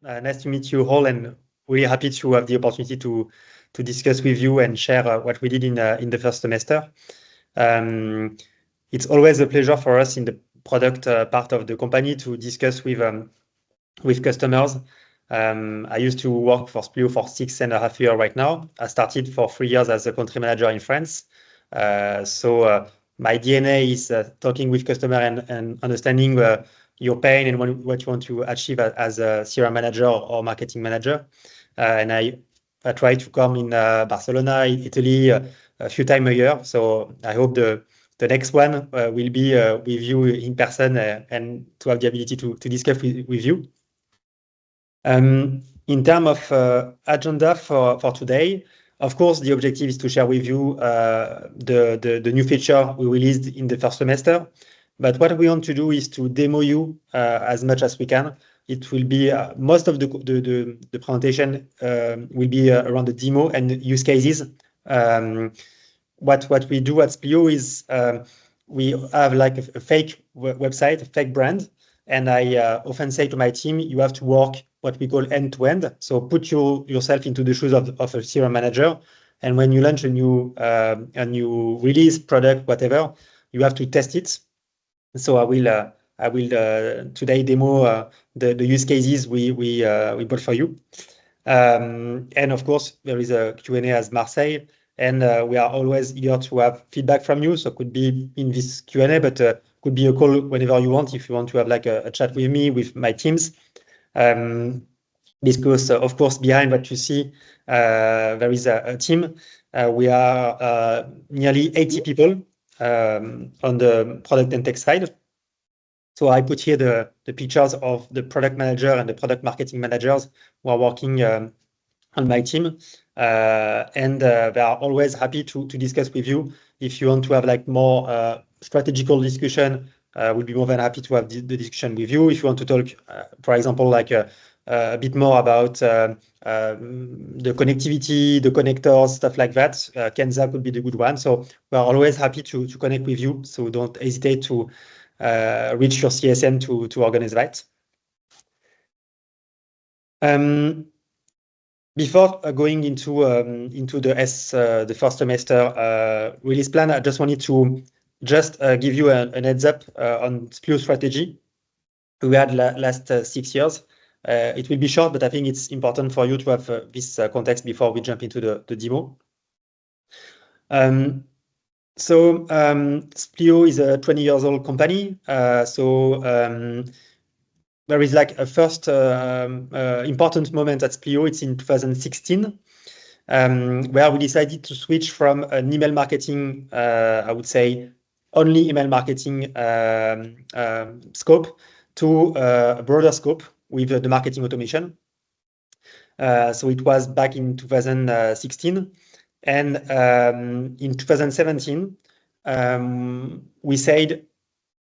Nice to meet you all, and really happy to have the opportunity to discuss with you and share what we did in the first semester. It's always a pleasure for us in the product part of the company to discuss with customers. I used to work for Splio for 6.5 years right now. I started for 3 years as a country manager in France. So my DNA is talking with customer and understanding your pain and what you want to achieve as a CRM manager or marketing manager. And I try to come in Barcelona, Italy, a few times a year. So I hope the next one will be with you in person and to have the ability to discuss with you. In terms of agenda for today, of course, the objective is to share with you the new feature we released in the first semester. But what we want to do is to demo you as much as we can. It will be most of the presentation will be around the demo and use cases. What we do at Splio is we have like a fake website, a fake brand. And I often say to my team, you have to work what we call end-to-end. So put yourself into the shoes of a CRM manager. And when you launch a new release product, whatever, you have to test it. So I will today demo the use cases we built for you. And of course, there is a Q&A as Marseille. And we are always here to have feedback from you. So it could be in this Q&A, but could be a call whenever you want, if you want to have like a chat with me, with my teams. Because of course, behind what you see, there is a team. We are nearly 80 people on the product and tech side. So I put here the pictures of the product manager and the product marketing managers who are working on my team. And they are always happy to discuss with you. If you want to have like more strategical discussion, we'll be more than happy to have the discussion with you. If you want to talk, for example, like a bit more about the connectivity, the connectors, stuff like that, Kenza could be the good one. So we're always happy to connect with you. So don't hesitate to reach your CSM to organize that. Before going into the first semester release plan, I just wanted to give you an heads up on Splio strategy we had last 6 years. It will be short, but I think it's important for you to have this context before we jump into the demo. Splio is a 20 years old company. There is like a first important moment at Splio. It's in 2016, where we decided to switch from an email marketing, I would say, only email marketing scope to a broader scope with the marketing automation. So it was back in 2016. And in 2017, we said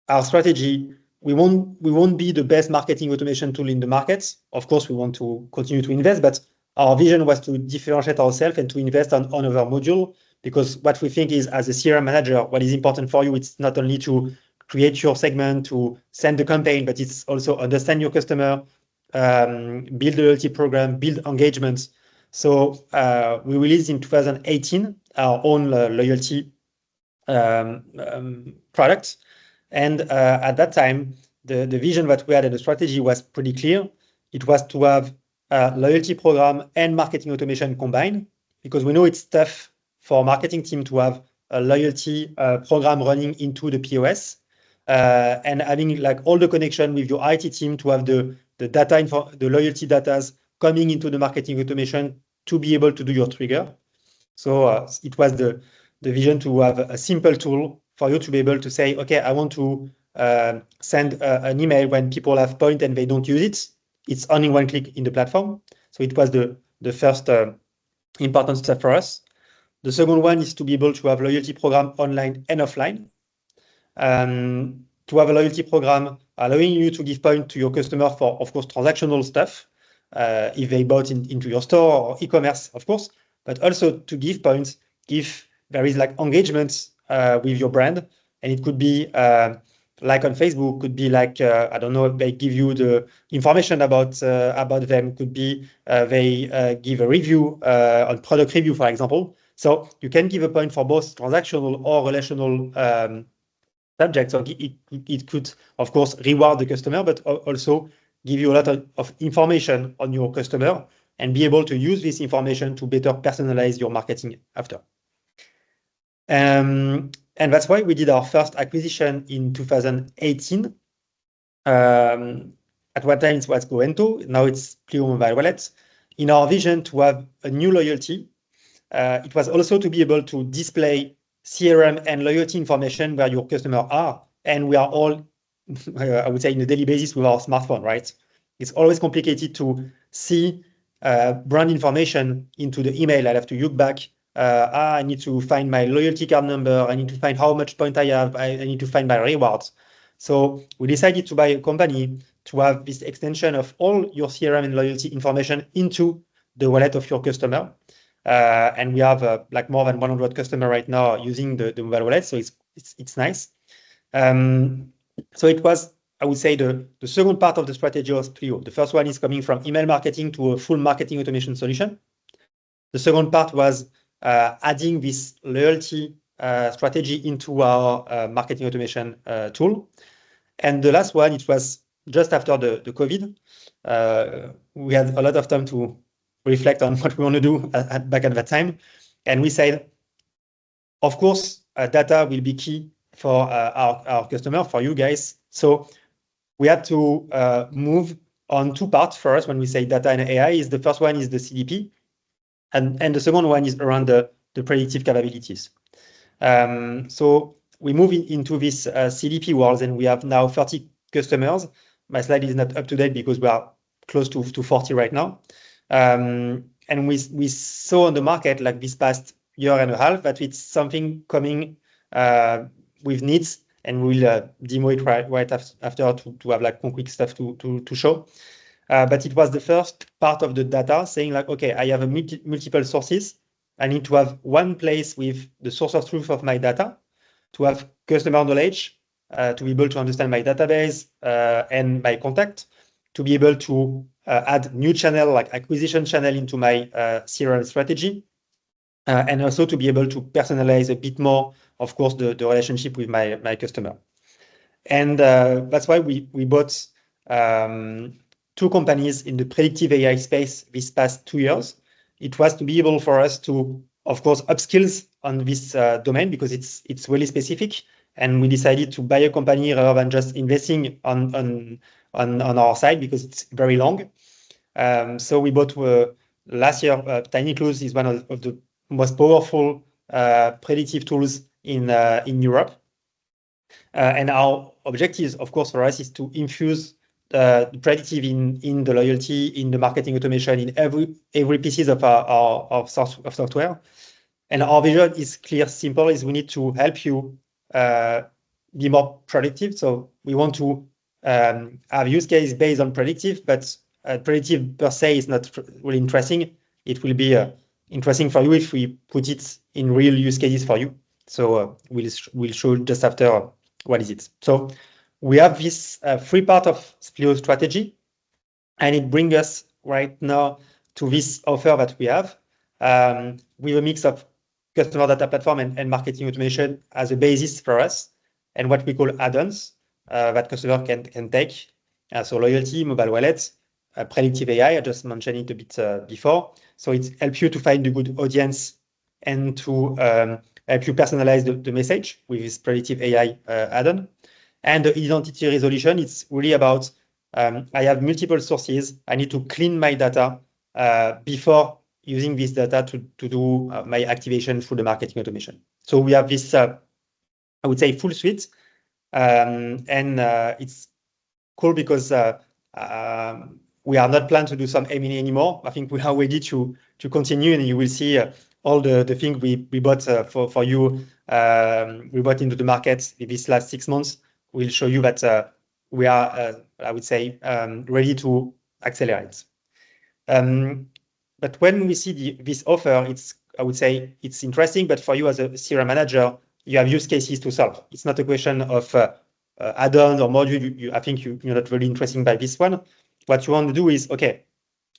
our strategy, we won't be the best marketing automation tool in the market. Of course, we want to continue to invest, but our vision was to differentiate ourselves and to invest on our module, because what we think is, as a CRM manager, what is important for you, it's not only to create your segment, to send the campaign, but it's also understand your customer, build a loyalty program, build engagements. So we released in 2018 our own loyalty product. And at that time, the vision that we had and the strategy was pretty clear. It was to have a loyalty program and marketing automation combined, because we know it's tough for a marketing team to have a loyalty program running into the POS and having like all the connection with your IT team to have the data the loyalty data coming into the marketing automation to be able to do your trigger. So it was the vision to have a simple tool for you to be able to say, okay, I want to send an email when people have point and they don't use it. It's only one click in the platform. So it was the first important step for us. The second one is to be able to have loyalty program online and offline. To have a loyalty program allowing you to give point to your customer for, of course, transactional stuff, if they bought into your store or e-commerce, of course, but also to give points if there is like engagement with your brand. And it could be like on Facebook, could be like, I don't know, they give you the information about them, could be they give a review on product review, for example. So you can give a point for both transactional or relational subjects. So it could, of course, reward the customer, but also give you a lot of information on your customer and be able to use this information to better personalize your marketing after. And that's why we did our first acquisition in 2018. At one time it was Goento, now it's Splio Mobile Wallet. In our vision to have a new loyalty, it was also to be able to display CRM and loyalty information where your customers are, and we are all, I would say, in a daily basis with our smartphone, right? It's always complicated to see brand information into the email. I have to look back. I need to find my loyalty card number. I need to find how much point I have. I need to find my rewards. So we decided to buy a company to have this extension of all your CRM and loyalty information into the wallet of your customer. And we have like more than 100 customers right now using the mobile wallet. So it's nice. So it was, I would say, the second part of the strategy of Splio. The first one is coming from email marketing to a full marketing automation solution. The second part was adding this loyalty strategy into our marketing automation tool. And the last one, it was just after the COVID. We had a lot of time to reflect on what we want to do back at that time. And we said, of course, data will be key for our customer, for you guys. So we had to move on two parts for us when we say data and AI. Is the first one is the CDP, and the second one is around the predictive capabilities. So we move into this CDP world, and we have now 30 customers. My slide is not up to date because we are close to 40 right now. And we saw on the market like this past year and a half that it's something coming with needs, and we'll demo it right after to have like concrete stuff to show. But it was the first part of the data saying like, okay, I have a multiple sources. I need to have one place with the source of truth of my data, to have customer knowledge, to be able to understand my database and my contact, to be able to add new channel like acquisition channel into my CRM strategy, and also to be able to personalize a bit more, of course, the relationship with my customer. And that's why we bought two companies in the predictive AI space this past 2 years. It was to be able for us to, of course, upskills on this domain because it's really specific. And we decided to buy a company rather than just investing on our side because it's very long. So we bought last year. TinyClose is one of the most powerful predictive tools in Europe. And our objectives, of course, for us is to infuse predictive in the loyalty, in the marketing automation, in every pieces of our software. And our vision is clear, simple, is we need to help you be more productive. So we want to have use case based on predictive, but predictive per se is not really interesting. It will be interesting for you if we put it in real use cases for you. So we'll show just after what is it. So we have this three part of Splio strategy, and it brings us right now to this offer that we have with a mix of customer data platform and marketing automation as a basis for us, and what we call add-ons that customer can take. So loyalty, mobile wallet, predictive AI, I just mentioned it a bit before. So it helps you to find a good audience and to help you personalize the message with this predictive AI add-on. And the identity resolution, it's really about I have multiple sources. I need to clean my data before using this data to do my activation through the marketing automation. So we have this, I would say, full suite. And it's cool because we are not planning to do some M&A anymore. I think we are ready to continue, and you will see all the things we bought for you. We bought into the market in this last 6 months. We'll show you that we are, I would say, ready to accelerate. But when we see this offer, I would say it's interesting, but for you as a CRM manager, you have use cases to solve. It's not a question of add-ons or module, I think you're not really interested by this one. What you want to do is, okay,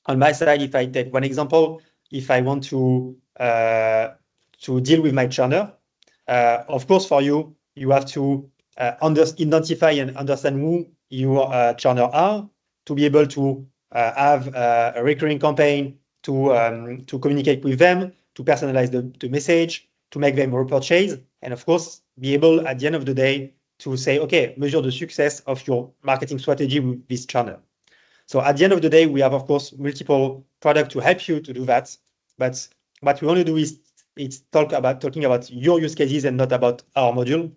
on my side, if I take one example, if I want to deal with my churner, of course, for you, you have to identify and understand who your churner are, to be able to have a recurring campaign, to communicate with them, to personalize the message, to make them repurchase, and of course, be able at the end of the day to say, okay, measure the success of your marketing strategy with this channel. So at the end of the day, we have, of course, multiple products to help you to do that. But what we want to do is it's talking about your use cases and not about our module.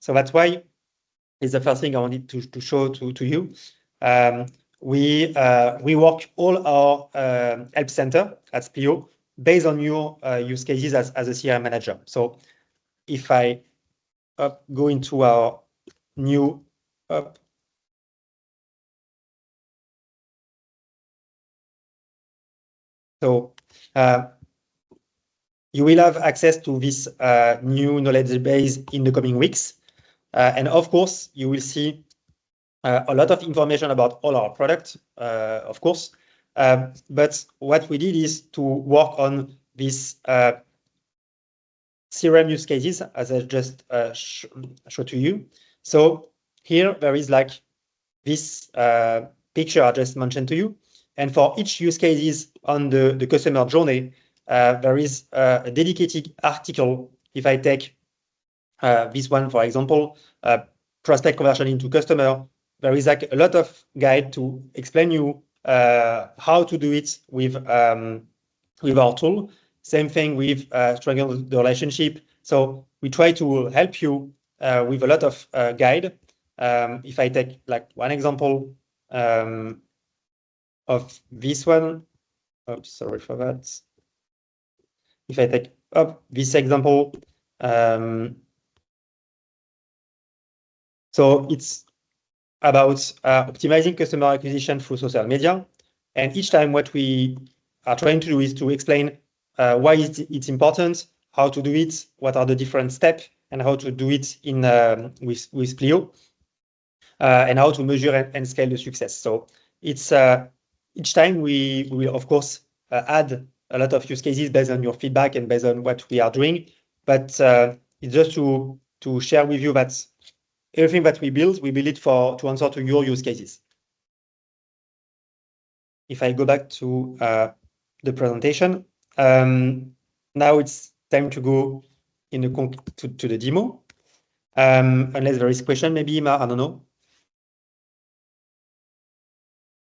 So that's why it's the first thing I wanted to show to you. We work all our help center at Splio based on your use cases as a CRM manager. So if I go into our new so you will have access to this new knowledge base in the coming weeks. And of course, you will see a lot of information about all our products, of course. But what we did is to work on this CRM use cases, as I just showed to you. So here there is like this picture I just mentioned to you. And for each use cases on the customer journey, there is a dedicated article. If I take this one, for example, prospect conversion into customer, there is like a lot of guide to explain you how to do it with our tool. Same thing with strengthening the relationship. So we try to help you with a lot of guide. If I take like one example of this one, oops, sorry for that. If I take up this example, so it's about optimizing customer acquisition through social media. And each time what we are trying to do is to explain why it's important, how to do it, what are the different steps, and how to do it in with Splio, and how to measure and scale the success. So it's each time we will, of course, add a lot of use cases based on your feedback and based on what we are doing. But it's just to share with you that everything that we build it to answer to your use cases. If I go back to the presentation, now it's time to go in to the demo. Unless there is a question, maybe, Ima, I don't know.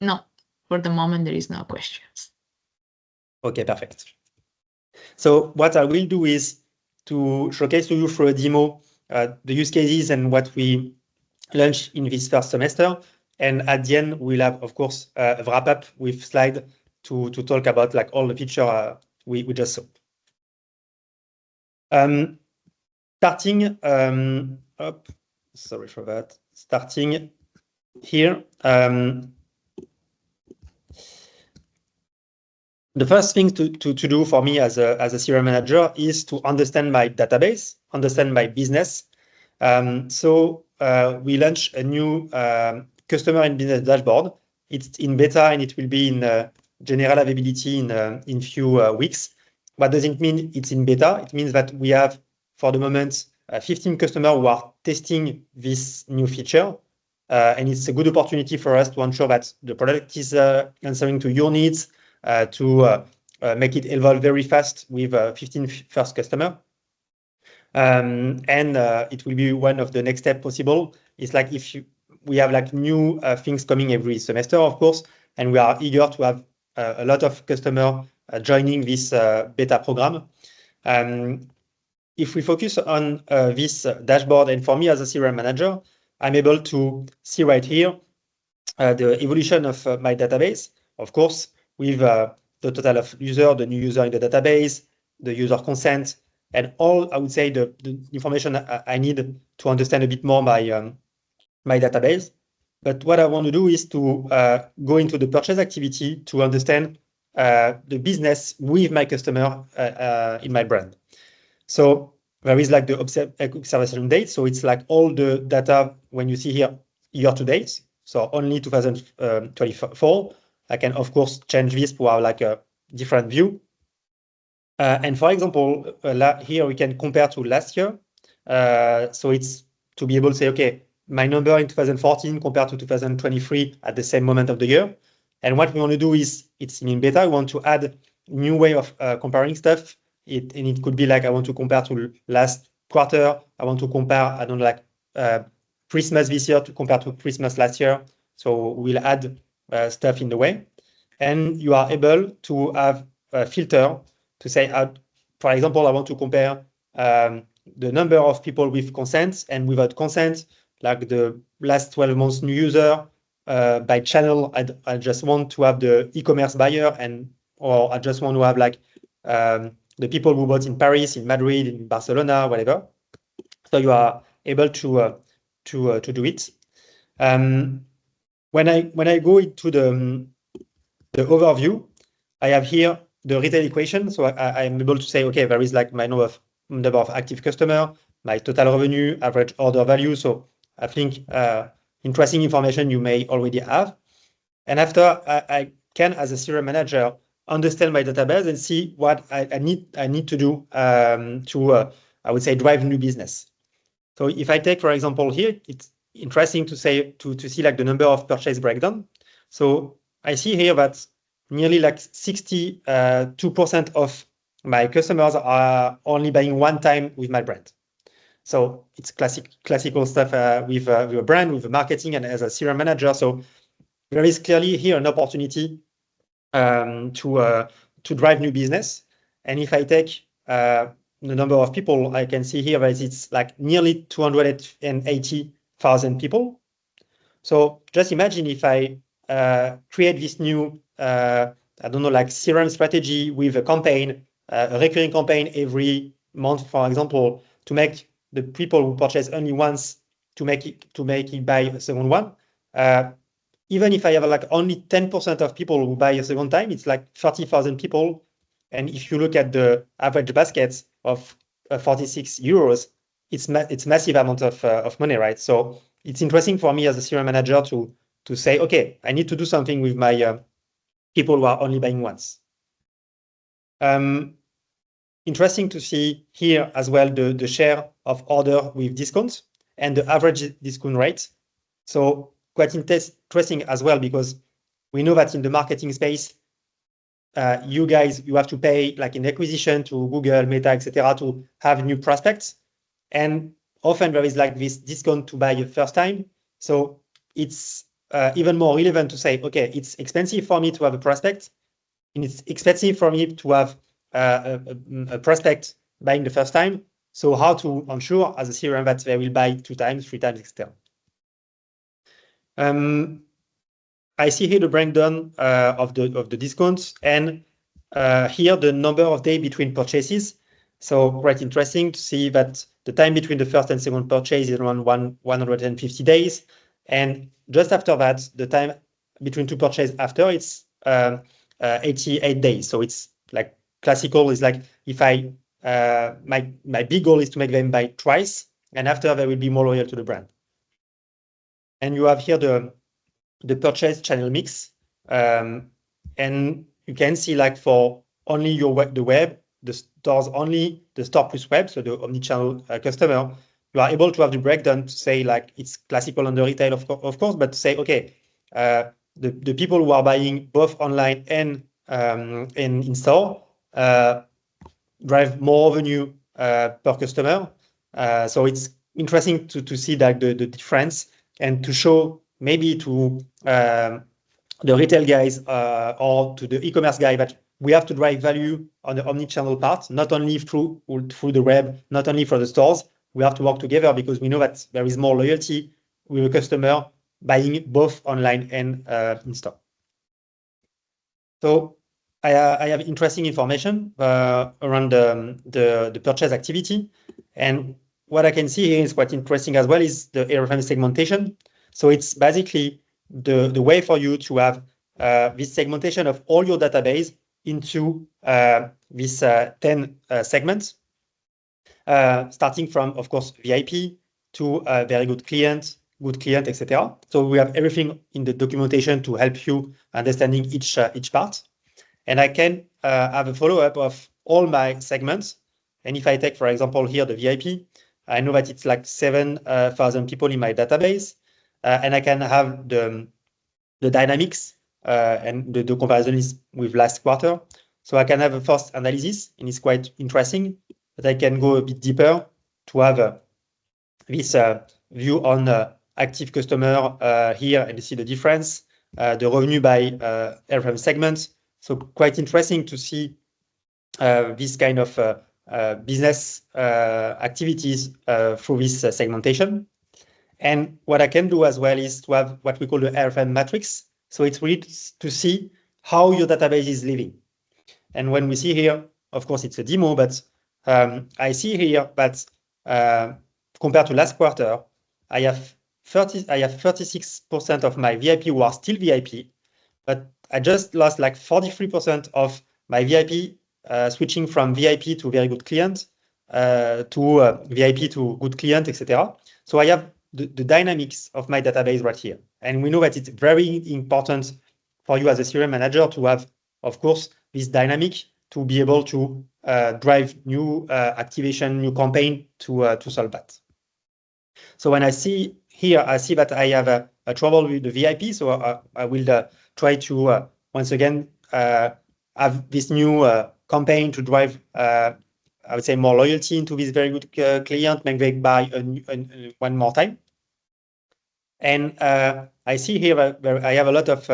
No, for the moment, there is no questions. Okay, perfect. So what I will do is to showcase to you through a demo the use cases and what we launched in this first semester. And at the end, we'll have, of course, a wrap up with slide to talk about like all the feature we just saw. Starting up, sorry for that. Starting here. The first thing to do for me as a CRM manager is to understand my database, understand my business. So we launched a new customer and business dashboard. It's in beta and it will be in general availability in few weeks. What does it mean? It's in beta. It means that we have, for the moment, 15 customers who are testing this new feature. And it's a good opportunity for us to ensure that the product is answering to your needs, to make it evolve very fast with 15 first customer. And it will be one of the next step possible. It's like we have like new things coming every semester, of course, and we are eager to have a lot of customers joining this beta program. If we focus on this dashboard, and for me as a CRM manager, I'm able to see right here the evolution of my database, of course, with the total of user, the new user in the database, the user consent, and all, I would say, the information I need to understand a bit more my database. But what I want to do is to go into the purchase activity to understand the business with my customer in my brand. So there is like the observation date. So it's like all the data when you see here year to date. So only 2024. I can of course change this to have like a different view. And for example, here we can compare to last year. So it's to be able to say, okay, my number in 2014 compared to 2023 at the same moment of the year. And what we want to do is, it's in beta, we want to add new way of comparing stuff. And it could be like, I want to compare to last quarter. I want to compare, I don't know, like Christmas this year to compare to Christmas last year. So we'll add stuff in the way. And you are able to have a filter to say, for example, I want to compare the number of people with consent and without consent, like the last 12 months new user by channel. I just want to have the e-commerce buyer, or I just want to have like the people who bought in Paris, in Madrid, in Barcelona, whatever. So you are able to do it. When I go into the overview, I have here the retail equation. So I'm able to say, okay, there is like my number of active customer, my total revenue, average order value. So I think interesting information you may already have. And after I can, as a CRM manager, understand my database and see what I need to do to I would say drive new business. So if I take, for example, here, it's interesting to say to see like the number of purchase breakdown. So I see here that nearly like 62% of my customers are only buying one time with my brand. So it's classical stuff with a brand, with a marketing, and as a CRM manager. So there is clearly here an opportunity to drive new business. And if I take the number of people, I can see here that it's like nearly 280,000 people. So just imagine if I create this new, I don't know, like CRM strategy with a campaign, a recurring campaign every month, for example, to make the people who purchase only once to make it buy a second one. Even if I have like only 10% of people who buy a second time, it's like 30,000 people. And if you look at the average basket of 46 euros, it's massive amount of money, right? So it's interesting for me as a CRM manager to say, okay, I need to do something with my people who are only buying once. Interesting to see here as well the share of order with discounts and the average discount rate. So quite interesting as well, because we know that in the marketing space, you have to pay like in acquisition to Google, Meta, etc., to have new prospects. And often there is like this discount to buy a first time. So it's even more relevant to say, okay, it's expensive for me to have a prospect, and it's expensive for me to have a prospect buying the first time. So how to ensure as a CRM that they will buy 2 times, 3 times, etc. I see here the breakdown of the discounts, and here the number of days between purchases. So quite interesting to see that the time between the first and second purchase is around 150 days. And just after that, the time between 2 purchases after, it's 88 days. So it's like classical is like if I my big goal is to make them buy twice, and after they will be more loyal to the brand. And you have here the purchase channel mix, and you can see like for only the web, the stores only, the store plus web, so the omnichannel customer, you are able to have the breakdown to say like it's classical under retail of course, but to say okay, the people who are buying both online and in store drive more revenue per customer. So it's interesting to see that the difference, and to show maybe to the retail guys or to the e-commerce guy that we have to drive value on the omnichannel part, not only through the web, not only for the stores. We have to work together because we know that there is more loyalty with a customer buying both online and in store. So I have interesting information around the purchase activity. And what I can see here is quite interesting as well is the RFM segmentation. So it's basically the way for you to have this segmentation of all your database into this 10 segments. starting from, of course, VIP to very good client, etc. So we have everything in the documentation to help you understanding each part. And I can have a follow-up of all my segments. And if I take, for example, here the VIP, I know that it's like 7,000 people in my database, and I can have the dynamics and the comparison is with last quarter. So I can have a first analysis, and it's quite interesting, but I can go a bit deeper to have this view on active customer here, and you see the difference, the revenue by RFM segment. So quite interesting to see this kind of business activities through this segmentation. And what I can do as well is to have what we call the RFM matrix. So it's really to see how your database is living. And when we see here, of course, it's a demo, but I see here that compared to last quarter, I have 36% of my VIP who are still VIP, but I just lost like 43% of my VIP switching from VIP to very good client to VIP to good client, etc. So I have the dynamics of my database right here. And we know that it's very important for you as a CRM manager to have, of course, this dynamic to be able to drive new activation, new campaign to solve that. So when I see here, I see that I have a trouble with the VIP. So I will try to, once again, have this new campaign to drive, I would say, more loyalty into this very good client, make them buy one more time. And I see here that I have a lot of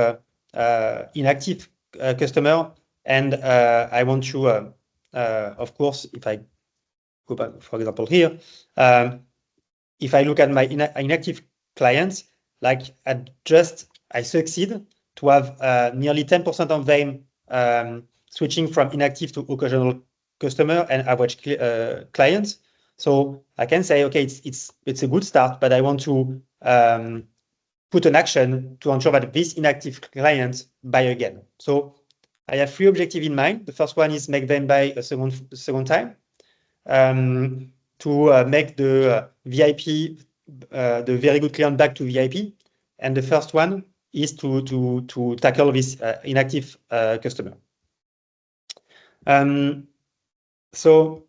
inactive customer, and I want to, of course, if I go back, for example, here, if I look at my inactive clients, like I succeed to have nearly 10% of them switching from inactive to occasional customer and average clients. So I can say, okay, it's a good start, but I want to put an action to ensure that this inactive client buy again. So I have 3 objectives in mind. The first one is make them buy a second time. To make the VIP, the very good client back to VIP. And the first one is to tackle this inactive customer. So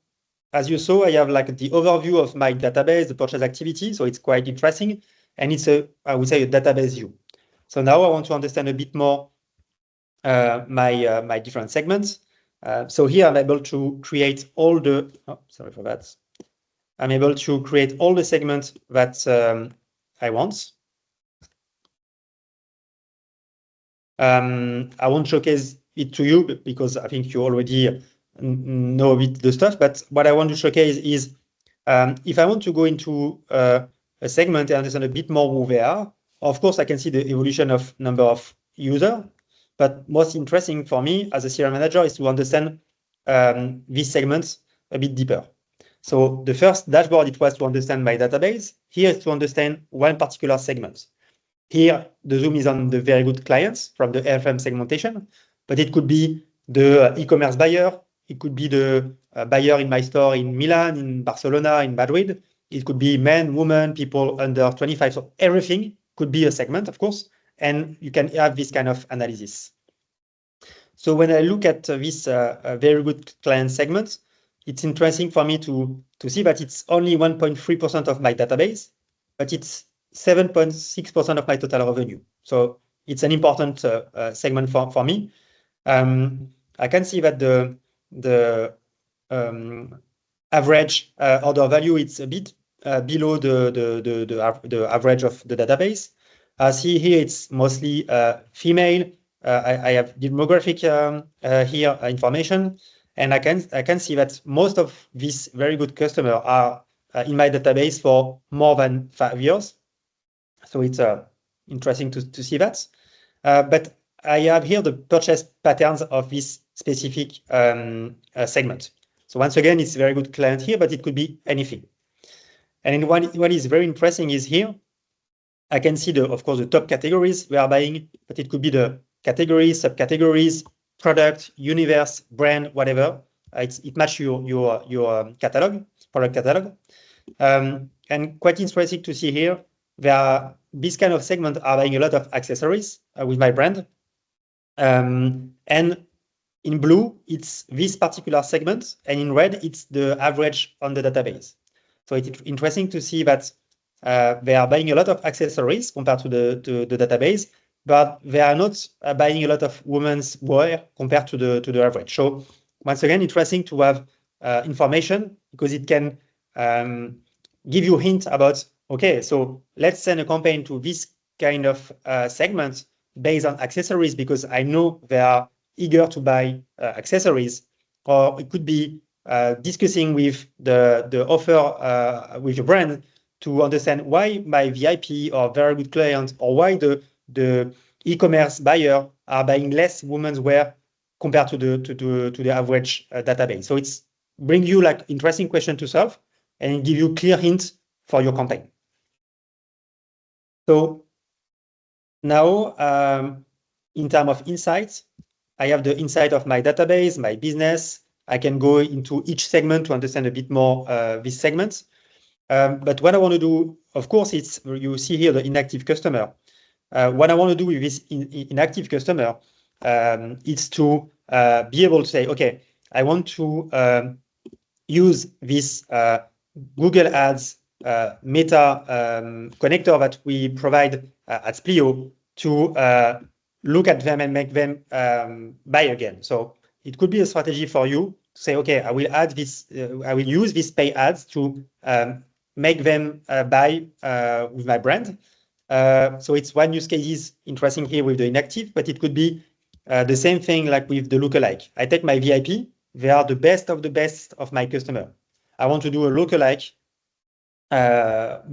as you saw, I have like the overview of my database, the purchase activity. So it's quite interesting. And it's I would say, a database view. So now I want to understand a bit more my different segments. So here I'm able to create all the, sorry for that. I'm able to create all the segments that I want. I won't showcase it to you because I think you already know the stuff, but what I want to showcase is if I want to go into a segment and understand a bit more who they are, of course, I can see the evolution of number of users, but most interesting for me as a CRM manager is to understand these segments a bit deeper. So the first dashboard, it was to understand my database. Here is to understand one particular segment. Here, the zoom is on the very good clients from the RFM segmentation, but it could be the e-commerce buyer. It could be the buyer in my store in Milan, in Barcelona, in Madrid. It could be men, women, people under 25. So everything could be a segment, of course, and you can have this kind of analysis. So when I look at this very good client segment, it's interesting for me to see that it's only 1.3% of my database, but it's 7.6% of my total revenue. So it's an important segment for me. I can see that the average order value, it's a bit below the average of the database. See here, it's mostly female. I have demographic here information. And I can see that most of these very good customers are in my database for more than 5 years. So it's interesting to see that. But I have here the purchase patterns of this specific segment. So once again, it's a very good client here, but it could be anything. And what is very interesting is here, I can see, of course, the top categories we are buying, but it could be the categories, subcategories, product, universe, brand, whatever. it matches your catalog, product catalog. And quite interesting to see here, this kind of segment are buying a lot of accessories with my brand. And in blue, it's this particular segment, and in red, it's the average on the database. So it's interesting to see that they are buying a lot of accessories compared to the database, but they are not buying a lot of women's wear compared to the average. So once again, interesting to have information because it can give you a hint about, okay, so let's send a campaign to this kind of segment based on accessories because I know they are eager to buy accessories, or it could be discussing with the offer with your brand to understand why my VIP or very good client or why the e-commerce buyer are buying less women's wear compared to the average database. So it's bring you like interesting question to solve and give you clear hints for your campaign. So now in terms of insights, I have the insight of my database, my business. I can go into each segment to understand a bit more these segments. But what I want to do, of course, it's you see here the inactive customer. What I want to do with this inactive customer is to be able to say, okay, I want to use this Google Ads Meta connector that we provide at Splio to look at them and make them buy again. So it could be a strategy for you to say, okay, I will add this, I will use these pay ads to make them buy with my brand. So it's one use case is interesting here with the inactive, but it could be the same thing like with the lookalike. I take my VIP, they are the best of my customer. I want to do a lookalike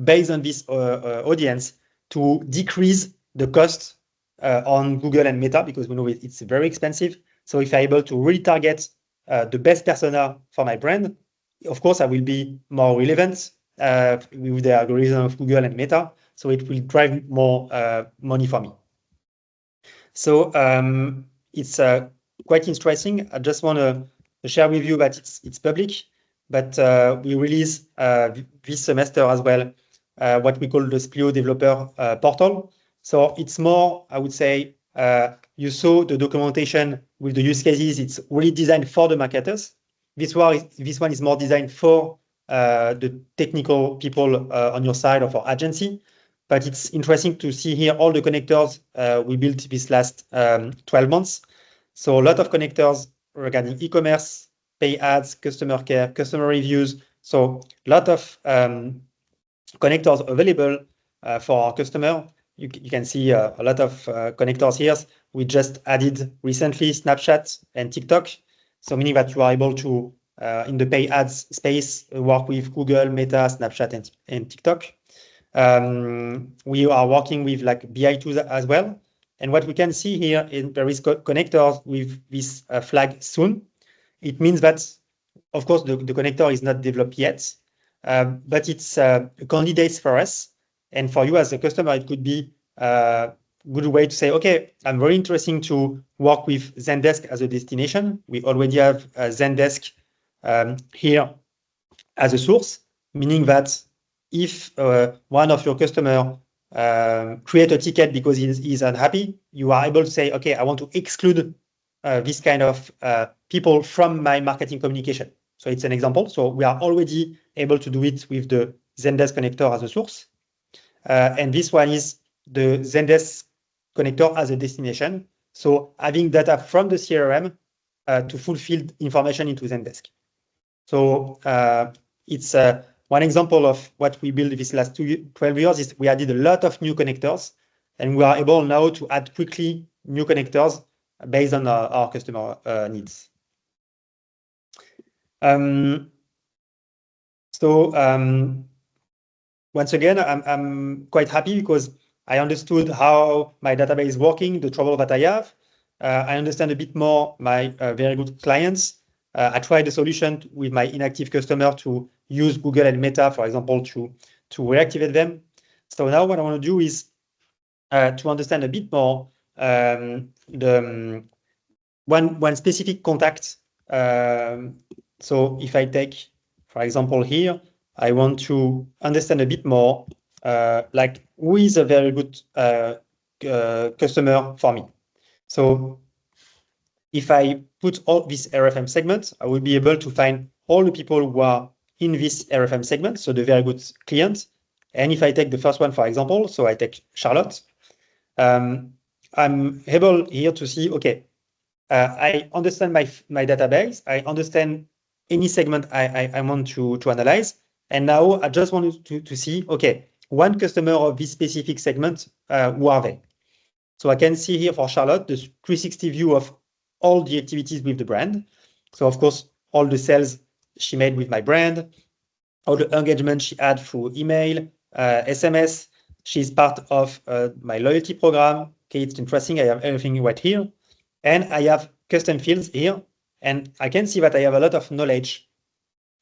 based on this audience to decrease the cost on Google and Meta because we know it's very expensive. So if I'm able to really target the best persona for my brand, of course, I will be more relevant with the algorithm of Google and Meta. So it will drive more money for me. So it's quite interesting. I just want to share with you that it's public, but we release this semester as well what we call the Splio developer portal. So it's more, I would say, you saw the documentation with the use cases. It's really designed for the marketers. This one is more designed for the technical people on your side or for agency. But it's interesting to see here all the connectors we built this last 12 months. So a lot of connectors regarding e-commerce, pay ads, customer care, customer reviews. So a lot of connectors available for our customer. You can see a lot of connectors here. We just added recently Snapchat and TikTok. So meaning that you are able to, in the pay ads space, work with Google, Meta, Snapchat, and TikTok. We are working with like BI tools as well. And what we can see here is there is connectors with this flag soon. It means that, of course, the connector is not developed yet, but it's candidates for us. And for you as a customer, it could be a good way to say, okay, I'm very interested to work with Zendesk as a destination. We already have Zendesk here as a source, meaning that if one of your customer create a ticket because he's unhappy, you are able to say, okay, I want to exclude this kind of people from my marketing communication. So it's an example. So we are already able to do it with the Zendesk connector as a source. And this one is the Zendesk connector as a destination. So having data from the CRM to fulfill information into Zendesk. So it's one example of what we built this last 12 years is we added a lot of new connectors, and we are able now to add quickly new connectors based on our customer needs. Once again, I'm quite happy because I understood how my database is working, the trouble that I have. I understand a bit more my very good clients. I tried a solution with my inactive customer to use Google and Meta, for example, to reactivate them. So now what I want to do is to understand a bit more the one specific contact So if I take, for example, here, I want to understand a bit more, like who is a very good customer for me. So if I put all these RFM segments, I will be able to find all the people who are in this RFM segment, so the very good clients. And if I take the first one, for example, so I take Charlotte, I'm able here to see, okay, I understand my database, I understand any segment I want to analyze. And now I just want to see, okay, one customer of this specific segment, who are they? So I can see here for Charlotte, the 360 view of all the activities with the brand. So of course, all the sales she made with my brand, all the engagement she had through email, SMS. She's part of my loyalty program. Okay, it's interesting. I have everything right here. And I have custom fields here. And I can see that I have a lot of knowledge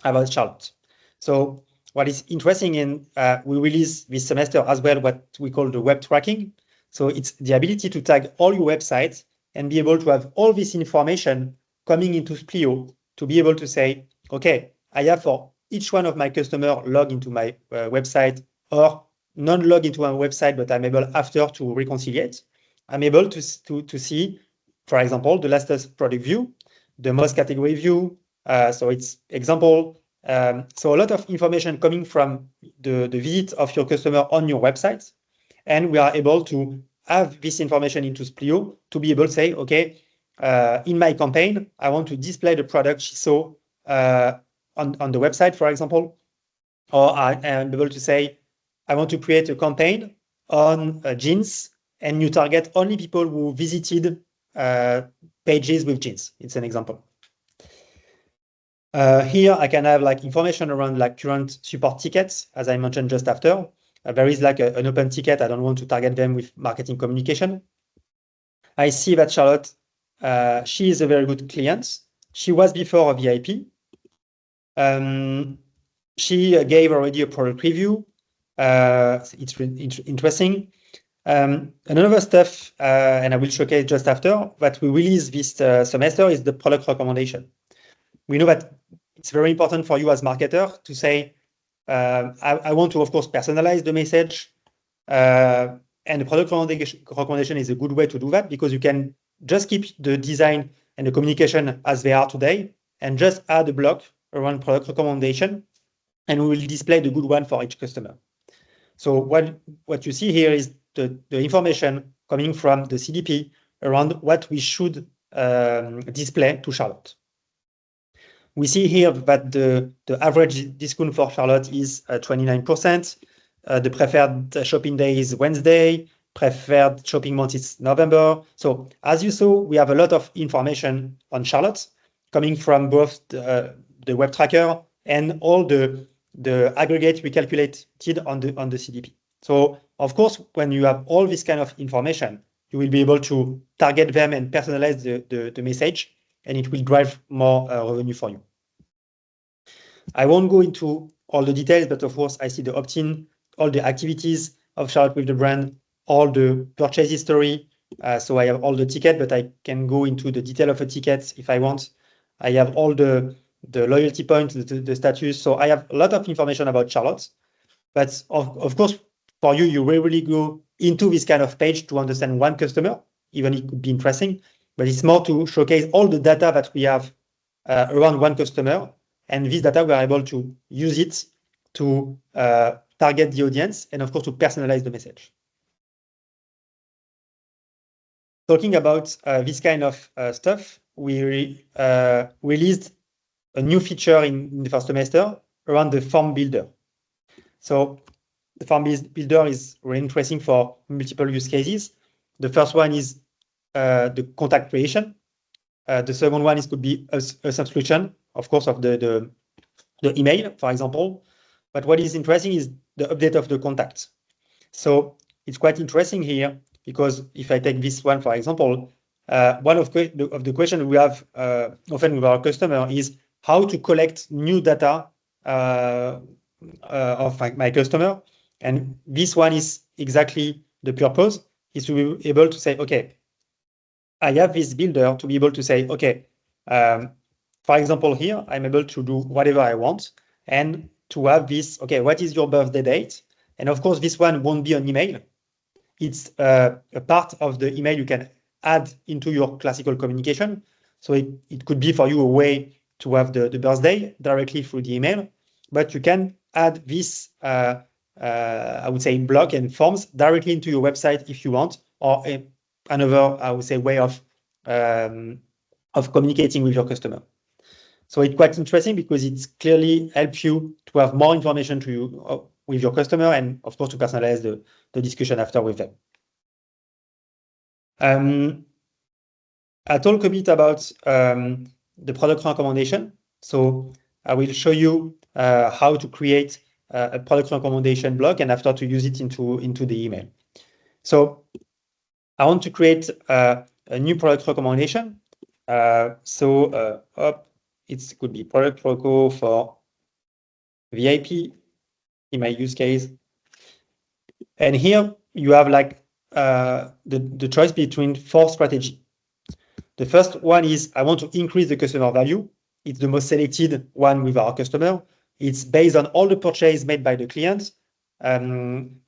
about Charlotte. So what is interesting in, we release this semester as well what we call the web tracking. So it's the ability to tag all your websites and be able to have all this information coming into Splio to be able to say, okay, I have for each one of my customer log into my website or non-log into my website, but I'm able after to reconciliate. I'm able to see, for example, the latest product view, the most category view. So it's example. So a lot of information coming from the visit of your customer on your website. And we are able to have this information into Splio to be able to say, okay, in my campaign, I want to display the product she saw on the website, for example. Or I am able to say, I want to create a campaign on jeans, and you target only people who visited pages with jeans. It's an example. Here I can have like information around like current support tickets, as I mentioned just after. There is like an open ticket. I don't want to target them with marketing communication. I see that Charlotte, she is a very good client. She was before a VIP. She gave already a product review. It's interesting. Another stuff, and I will showcase just after, that we release this semester is the product recommendation. We know that it's very important for you as marketer to say, I want to, of course, personalize the message. And the product recommendation is a good way to do that because you can just keep the design and the communication as they are today and just add a block around product recommendation, and we will display the good one for each customer. So what you see here is the information coming from the CDP around what we should display to Charlotte. We see here that the average discount for Charlotte is 29%. The preferred shopping day is Wednesday. Preferred shopping month is November. So as you saw, we have a lot of information on Charlotte coming from both the web tracker and all the aggregate we calculated on the CDP. So of course, when you have all this kind of information, you will be able to target them and personalize the message, and it will drive more revenue for you. I won't go into all the details, but of course, I see the opt-in, all the activities of Charlotte with the brand, all the purchase history. So I have all the tickets, but I can go into the detail of a ticket if I want. I have all the loyalty points, the status. So I have a lot of information about Charlotte. But of course, for you, you will really go into this kind of page to understand one customer, even it could be interesting. But it's more to showcase all the data that we have around one customer. And this data, we are able to use it to target the audience and, of course, to personalize the message. Talking about this kind of stuff, we released a new feature in the first semester around the form builder. So the form builder is really interesting for multiple use cases. The first one is the contact creation. The second one could be a subscription, of course, of the email, for example. But what is interesting is the update of the contacts. So it's quite interesting here because if I take this one, for example, one of the questions we have often with our customer is how to collect new data of my customer. And this one is exactly the purpose, is to be able to say, okay, I have this builder to be able to say, okay, for example, here, I'm able to do whatever I want and to have this, okay, what is your birthday date? And of course, this one won't be an email. It's a part of the email you can add into your classical communication. So it could be for you a way to have the birthday directly through the email, but you can add this, I would say, block and forms directly into your website if you want, or another, I would say, way of communicating with your customer. So it's quite interesting because it clearly helps you to have more information to you with your customer and, of course, to personalize the discussion after with them. I talk a bit about the product recommendation. So I will show you how to create a product recommendation block and after to use it into the email. So I want to create a new product recommendation. It could be product reco for VIP in my use case. And here you have like the choice between 4 strategies. The first one is I want to increase the customer value. It's the most selected one with our customer. It's based on all the purchase made by the client,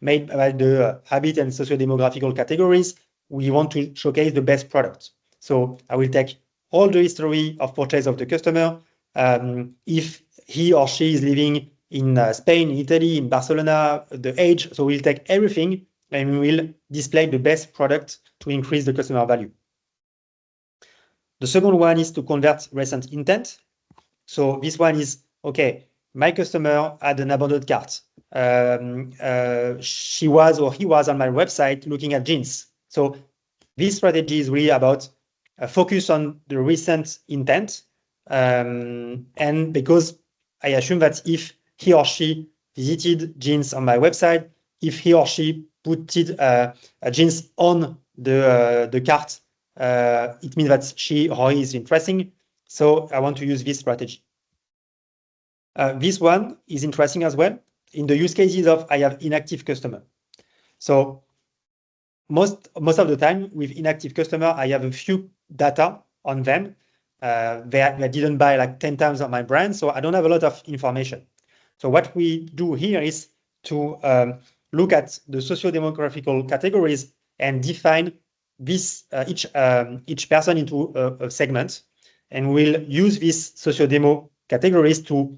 made by the habit and socio-demographical categories. We want to showcase the best product. So I will take all the history of purchase of the customer. If he or she is living in Spain, Italy, in Barcelona, the age. So we'll take everything and we will display the best product to increase the customer value. The second one is to convert recent intent. So this one is, okay, my customer had an abandoned cart. She was or he was on my website looking at jeans. So this strategy is really about focus on the recent intent. And because I assume that if he or she visited jeans on my website, if he or she put jeans on the cart, it means that she or he is interesting. So I want to use this strategy. This one is interesting as well in the use cases of I have inactive customer. So most of the time with inactive customer, I have a few data on them. They didn't buy like 10 times on my brand, so I don't have a lot of information. So what we do here is to look at the socio-demographical categories and define this each person into a segment, and we'll use these socio-demo categories to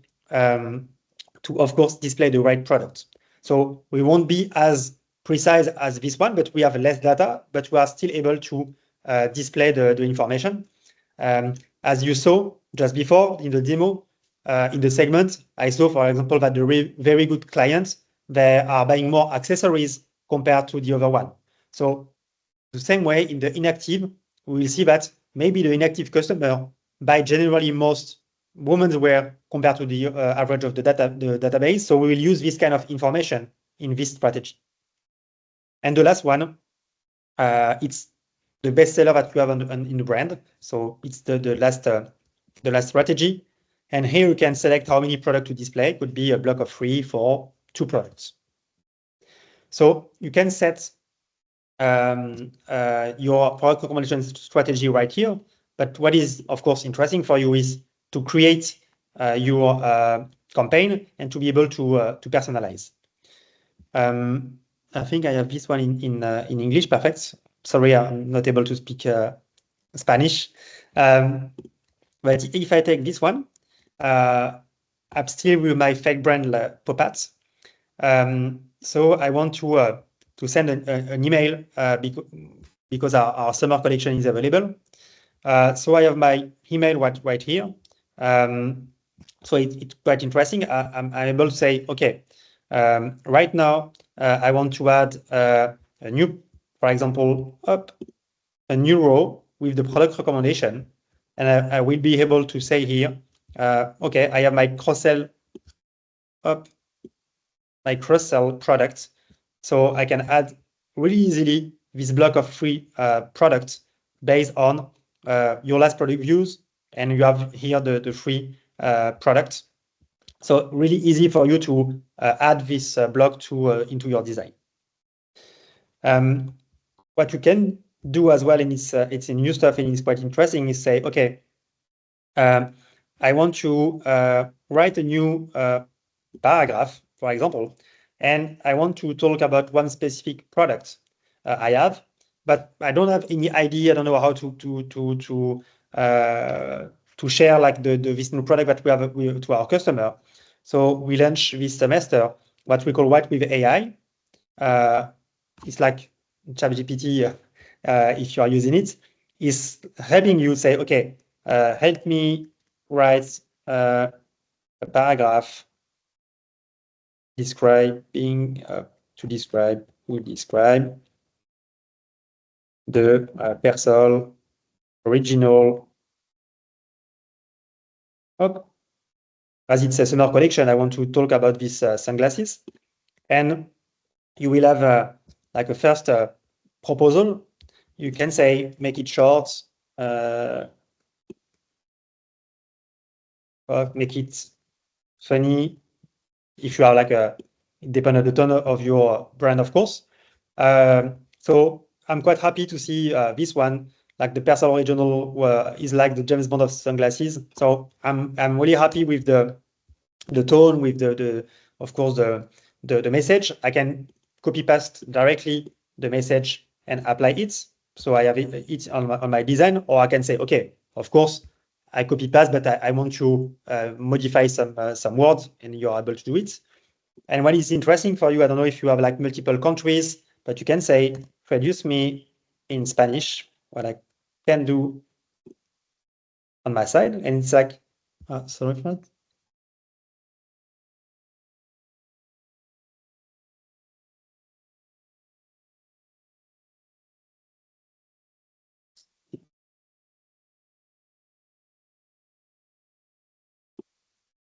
of course display the right product. So we won't be as precise as this one, but we have less data, but we are still able to display the information. As you saw just before in the demo, in the segment, I saw, for example, that the very good clients, they are buying more accessories compared to the other one. So the same way in the inactive, we will see that maybe the inactive customer buy generally most women's wear compared to the average of the database. So we will use this kind of information in this strategy. And the last one, it's the bestseller that you have in the brand. So it's the last strategy. And here you can select how many products to display. It could be a block of 3 for 2 products. So you can set your product recommendation strategy right here. But what is, of course, interesting for you is to create your campaign and to be able to personalize. I think I have this one in English. Perfect. Sorry, I'm not able to speak Spanish. But if I take this one, I'm still with my fake brand Popat. So I want to send an email because our summer collection is available. So I have my email right here. So it's quite interesting. I'm able to say, okay, right now I want to add a new, for example, a new row with the product recommendation, and I will be able to say here, okay, I have my cross-sell products, so I can add really easily this block of 3 products based on your last product views, and you have here the 3 products. So really easy for you to add this block into your design. What you can do as well, and it's in new stuff and it's quite interesting, is say, okay, I want to write a new paragraph, for example, and I want to talk about one specific product I have, but I don't have any idea. I don't know how to share like this new product that we have to our customer. So we launch this semester what we call Write with AI. It's like ChatGPT, if you are using it, is helping you say, okay, help me write a paragraph describing will describe the Persol original. Oh, as it's a summer collection, I want to talk about these sunglasses, and you will have like a first proposal. You can say make it short, or make it funny. If you are like depend on the tone of your brand, of course. So I'm quite happy to see this one, like the Persol original is like the James Bond of sunglasses. So I'm really happy with the tone, with the of course the message. I can copy paste directly the message and apply it. So I have it on my design, or I can say, okay, of course, I copy paste, but I want to modify some words, and you're able to do it. And what is interesting for you, I don't know if you have like multiple countries, but you can say, traduce me in Spanish, what I can do on my side. And it's like, sorry for that.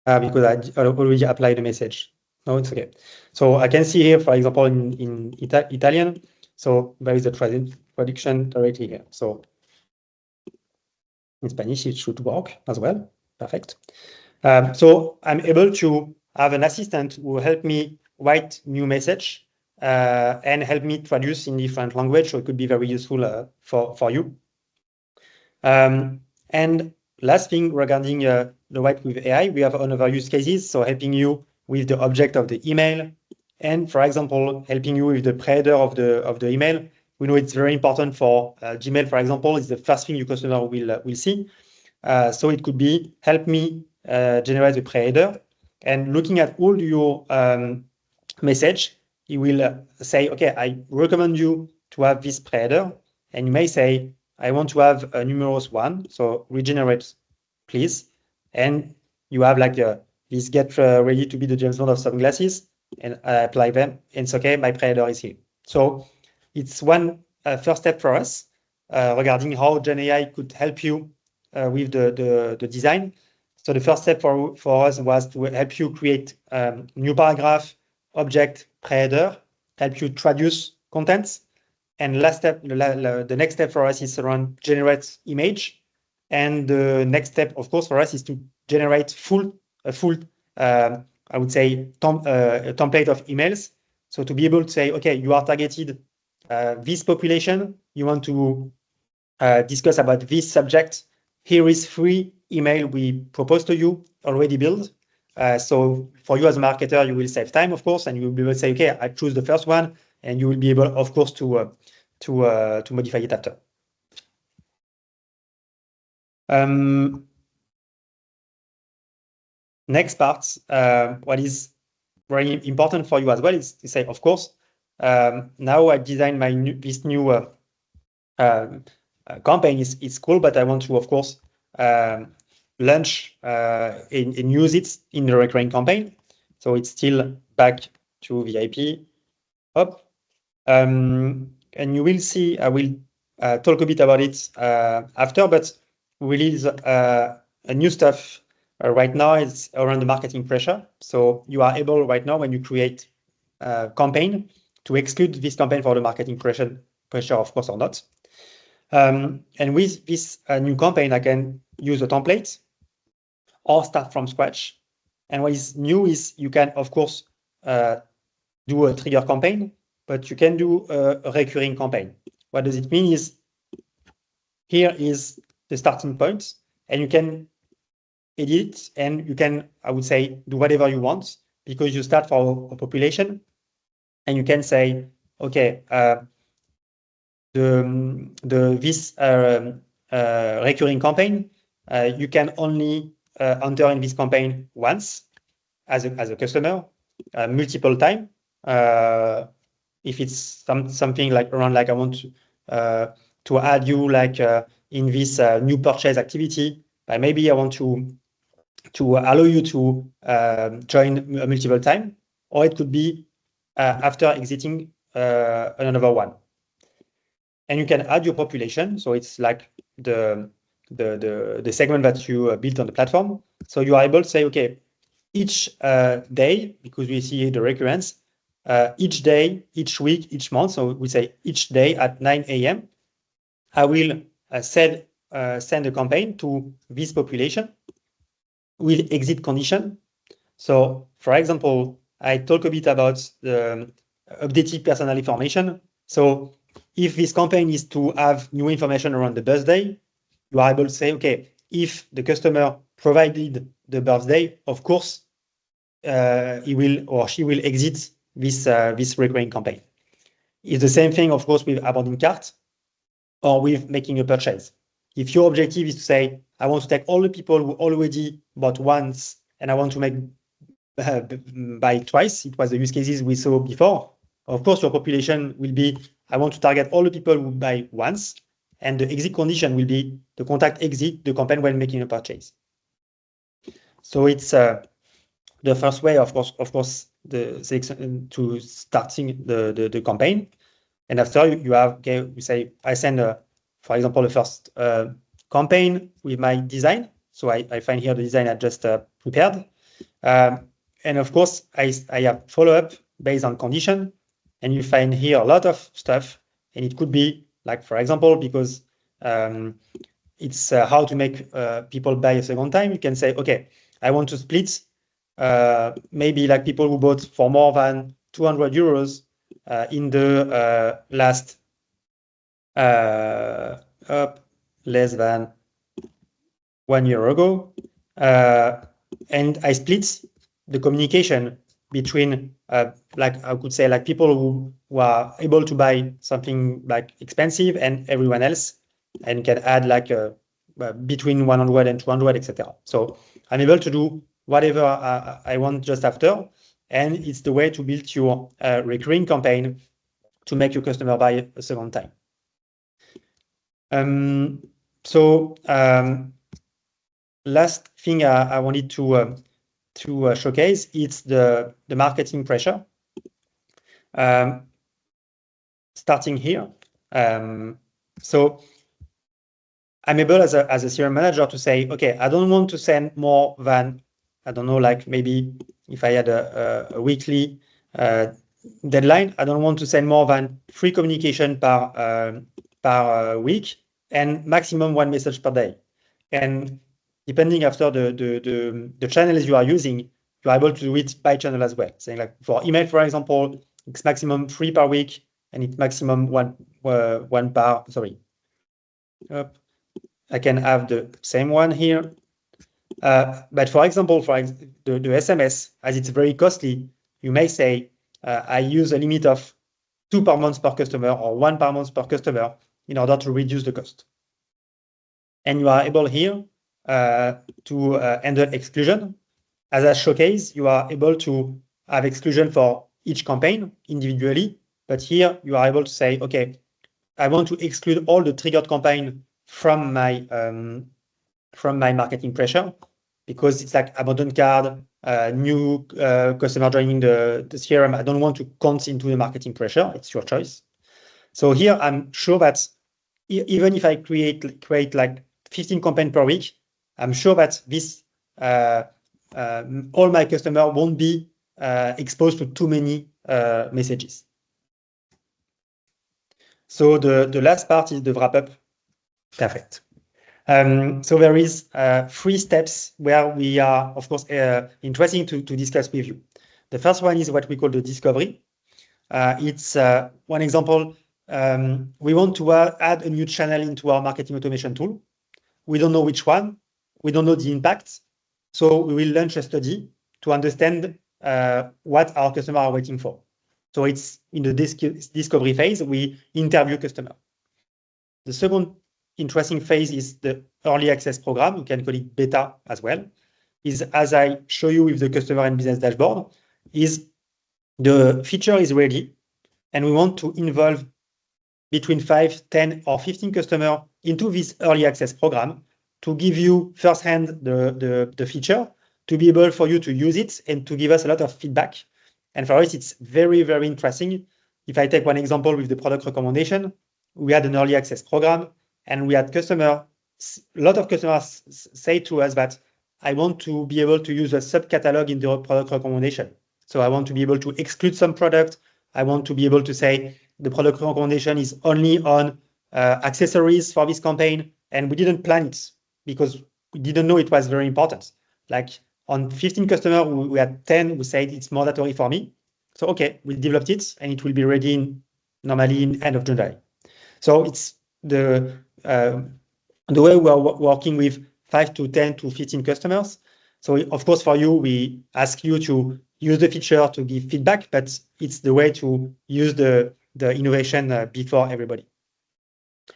Because I already applied the message. No, it's okay. So I can see here, for example, in Italian, so there is a traduction directly here. So in Spanish, it should work as well. Perfect. So I'm able to have an assistant who will help me write new message and help me traduce in different language. So it could be very useful for you. And last thing regarding the Write with AI, we have another use cases. So helping you with the object of the email, and for example, helping you with the pre-header of the email. We know it's very important for Gmail, for example, is the first thing your customer will see. So it could be help me generate a pre-header, and looking at all your message, he will say, okay, I recommend you to have this pre-header, and you may say, I want to have a numerous one, so regenerate, please. And you have like this get ready to be the James Bond of sunglasses, and I apply them, and it's okay, my pre-header is here. So it's one first step for us regarding how GenAI could help you with the design. So the first step for us was to help you create new paragraph, object, pre-header, help you traduce contents. And last step, the next step for us is around generate image. And the next step, of course, for us is to generate a full, I would say, a template of emails. So to be able to say, okay, you are targeted this population, you want to discuss about this subject. Here is 3 email we propose to you already built. So for you as a marketer, you will save time, of course, and you will be able to say, okay, I choose the first one, and you will be able, of course, to modify it after. Next part, what is very important for you as well is to say, of course, now I designed this new campaign is cool, but I want to, of course, launch and use it in the recurring campaign. So it's still back to VIP. Up. And you will see, I will talk a bit about it after, but we release a new stuff right now. It's around the marketing pressure. So you are able right now, when you create a campaign, to exclude this campaign for the marketing pressure, of course, or not. And with this new campaign, I can use a template or start from scratch. And what is new is you can, of course, do a trigger campaign, but you can do a recurring campaign. What does it mean is here is the starting point, and you can edit, and you can, I would say, do whatever you want, because you start for a population, and you can say, okay, this recurring campaign, you can only enter in this campaign once as a customer, multiple time. If it's something like around, like I want to add you like in this new purchase activity, but maybe I want to allow you to join multiple time, or it could be after exiting another one. And you can add your population, so it's like the segment that you built on the platform. So you are able to say, okay, each day, because we see the recurrence, each day, each week, each month. So we say each day at 9 a.m., I will send a campaign to this population with exit condition. So for example, I talk a bit about the updated personal information. So if this campaign is to have new information around the birthday, you are able to say, okay, if the customer provided the birthday, of course, he will or she will exit this recurring campaign. It's the same thing, of course, with abandoned cart or with making a purchase. If your objective is to say, I want to take all the people who already bought once and I want to make buy twice, it was the use cases we saw before. Of course, your population will be, I want to target all the people who buy once, and the exit condition will be the contact exit the campaign when making a purchase. So it's the first way, of course, the selection to starting the campaign, and after you have, okay, we say I send for example the first campaign with my design. So I find here the design I just prepared, and of course I have follow up based on condition, and you find here a lot of stuff, and it could be like, for example, because it's how to make people buy a second time. You can say, okay, I want to split maybe like people who bought for more than 200 euros in the last less than 1 year ago, and I split the communication between like I could say like people who are able to buy something like expensive and everyone else, and can add like between 100 and 200, etc. So I'm able to do whatever I want just after, and it's the way to build your recurring campaign to make your customer buy a second time. Last thing I wanted to showcase, it's the marketing pressure. Starting here, so I'm able as a CRM manager to say, okay, I don't want to send more than, I don't know, like maybe if I had a weekly deadline, I don't want to send more than 3 communication per week, and maximum 1 message per day. And depending after the channels you are using, you are able to do it by channel as well. Saying like for email, for example, it's maximum 3 per week, and it's maximum one per, sorry. I can have the same one here. But for example, for the SMS, as it's very costly, you may say, I use a limit of 2 per month per customer or 1 per month per customer in order to reduce the cost. And you are able here to handle exclusion. As a showcase, you are able to have exclusion for each campaign individually, but here you are able to say, okay, I want to exclude all the triggered campaign from my marketing pressure, because it's like abandoned card, new customer joining the CRM. I don't want to count into the marketing pressure. It's your choice. So here I'm sure that even if I create like 15 campaigns per week, I'm sure that this all my customers won't be exposed to too many messages. So the last part is the wrap up. Perfect. So there is 3 steps where we are, of course, interesting to discuss with you. The first one is what we call the discovery. It's one example. We want to add a new channel into our marketing automation tool. We don't know which one. We don't know the impact. So we will launch a study to understand what our customers are waiting for. So it's in the discovery phase, we interview customer. The second interesting phase is the early access program. You can call it beta as well. Is as I show you with the customer and business dashboard, is the feature is ready, and we want to involve between 5, 10, or 15 customers into this early access program to give you firsthand the feature, to be able for you to use it and to give us a lot of feedback. And for us, it's very, very interesting. If I take one example with the product recommendation, we had an early access program and we had a lot of customers say to us that I want to be able to use a sub-catalog in the product recommendation. So I want to be able to exclude some product. I want to be able to say the product recommendation is only on accessories for this campaign. And we didn't plan it because we didn't know it was very important. Like on 15 customers, we had 10 who said it's mandatory for me. So, okay, we developed it and it will be ready normally in end of July. So it's the way we are working with 5 to 10 to 15 customers. So of course, for you, we ask you to use the feature to give feedback, but it's the way to use the innovation before everybody.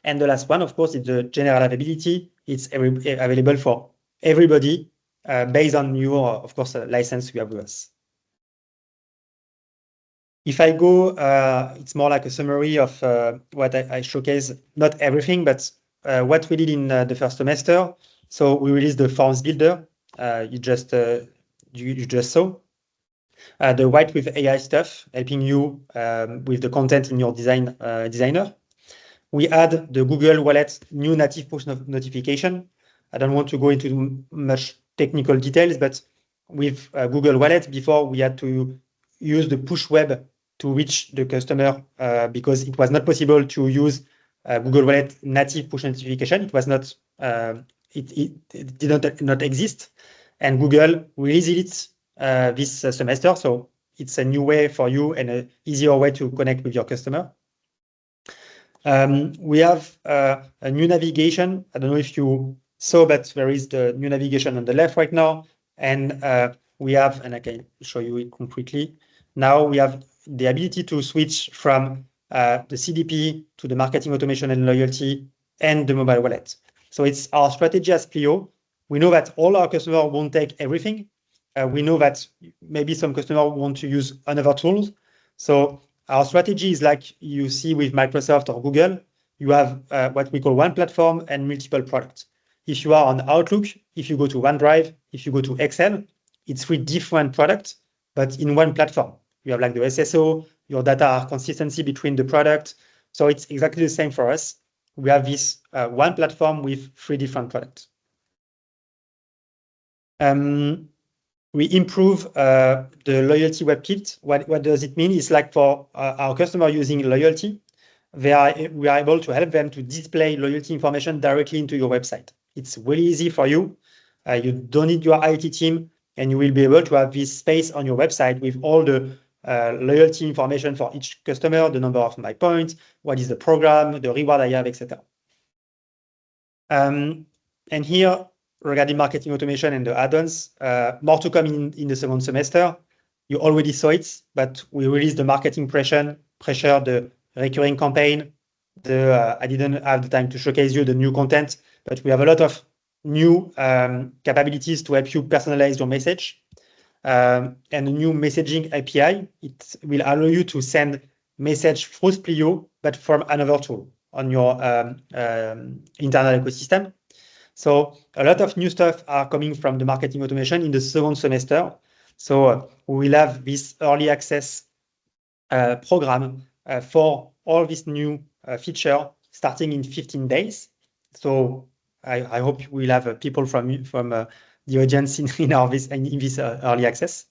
And the last one, of course, is the general availability. It's available for everybody based on your, of course, license you have with us. If I go, it's more like a summary of what I showcase, not everything, but what we did in the first semester. So we released the forms builder. You just saw. The White with AI stuff, helping you with the content in your designer. We add the Google Wallet new native push notification. I don't want to go into much technical details, but with Google Wallet, before we had to use the push web to reach the customer because it was not possible to use Google Wallet native push notification. It was not, it did not exist. And Google released it this semester. So it's a new way for you and an easier way to connect with your customer. We have a new navigation. I don't know if you saw, but there is the new navigation on the left right now. And we have, and I can show you it concretely. Now we have the ability to switch from the CDP to the marketing automation and loyalty and the mobile wallet. So it's our strategy as Splio. We know that all our customers won't take everything. We know that maybe some customers want to use another tools. So our strategy is like you see with Microsoft or Google, you have what we call one platform and multiple products. If you are on Outlook, if you go to OneDrive, if you go to Excel, it's 3 different products, but in one platform. You have like the SSO, your data are consistency between the products. So it's exactly the same for us. We have this one platform with 3 different products. We improve the loyalty WebKit. What does it mean? It's like for our customer using loyalty, we are able to help them to display loyalty information directly into your website. It's really easy for you. You don't need your IT team, and you will be able to have this space on your website with all the loyalty information for each customer, the number of my points, what is the program, the reward I have, etc. And here, regarding marketing automation and the add-ons, more to come in the second semester. You already saw it, but we released the marketing pressure, the recurring campaign. I didn't have the time to showcase you the new content, but we have a lot of new capabilities to help you personalize your message. And a new messaging API. It will allow you to send message through Splio, but from another tool on your internal ecosystem. So a lot of new stuff are coming from the marketing automation in the second semester. So we will have this early access program for all this new feature starting in 15 days. So I hope we'll have people from the audience in this early access.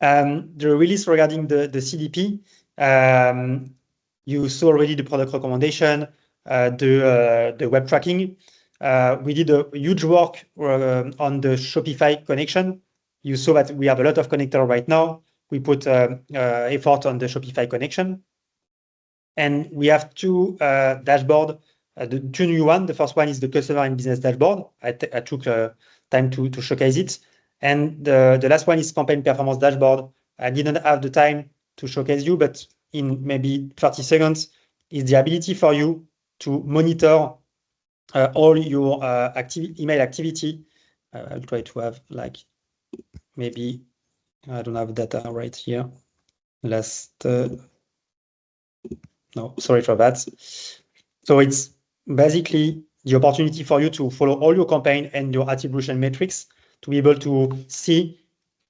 The release regarding the CDP, you saw already the product recommendation, the web tracking. We did a huge work on the Shopify connection. You saw that we have a lot of connectors right now. We put effort on the Shopify connection. And we have 2 dashboards, the 2 new ones. The first one is the customer and business dashboard. I took time to showcase it. And the last one is campaign performance dashboard. I didn't have the time to showcase you, but in maybe 30 seconds is the ability for you to monitor all your email activity. I'll try to have like maybe I don't have data right here. No, sorry for that. So it's basically the opportunity for you to follow all your campaign and your attribution metrics to be able to see.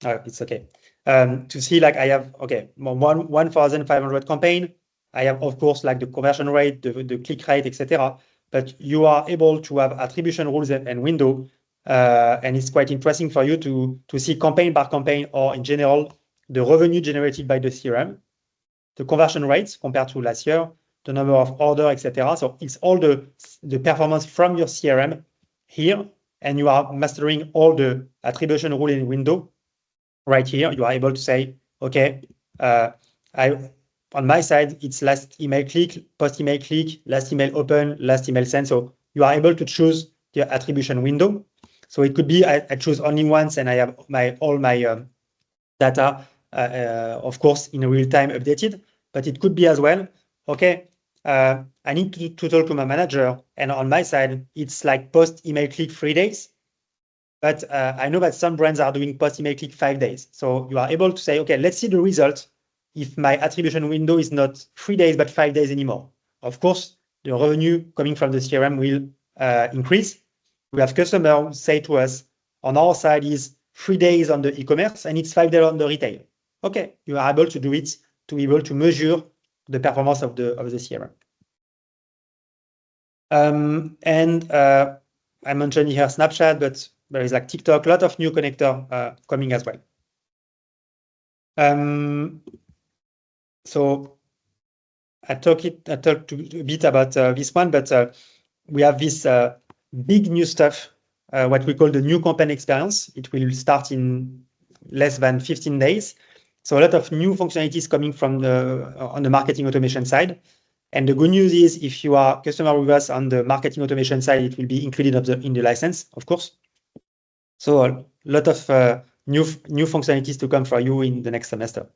It's okay. To see like I have 1,500 campaign. I have of course like the conversion rate, the click rate, etc. But you are able to have attribution rules and window, and it's quite interesting for you to see campaign by campaign or in general the revenue generated by the CRM, the conversion rates compared to last year, the number of orders, etc. So it's all the performance from your CRM here, and you are mastering all the attribution rule in window right here. You are able to say, okay, on my side, it's last email click, post email click, last email open, last email send. So you are able to choose the attribution window. So it could be I choose only once and I have all my data, of course, in real time updated. But it could be as well, okay, I need to talk to my manager. And on my side, it's like post email click 3 days. But I know that some brands are doing post email click 5 days. So you are able to say, okay, let's see the result if my attribution window is not 3 days, but 5 days anymore. Of course, the revenue coming from the CRM will increase. We have customers who say to us, on our side is 3 days on the e-commerce and it's 5 days on the retail. Okay, you are able to do it to be able to measure the performance of the CRM. I mentioned here Snapchat, but there is like TikTok, a lot of new connector coming as well. So I talked a bit about this one, but we have this big new stuff, what we call the new campaign experience. It will start in less than 15 days. So a lot of new functionalities coming from on the marketing automation side. And the good news is if you are a customer with us on the marketing automation side, it will be included in the license, of course. So a lot of new functionalities to come for you in the next semester.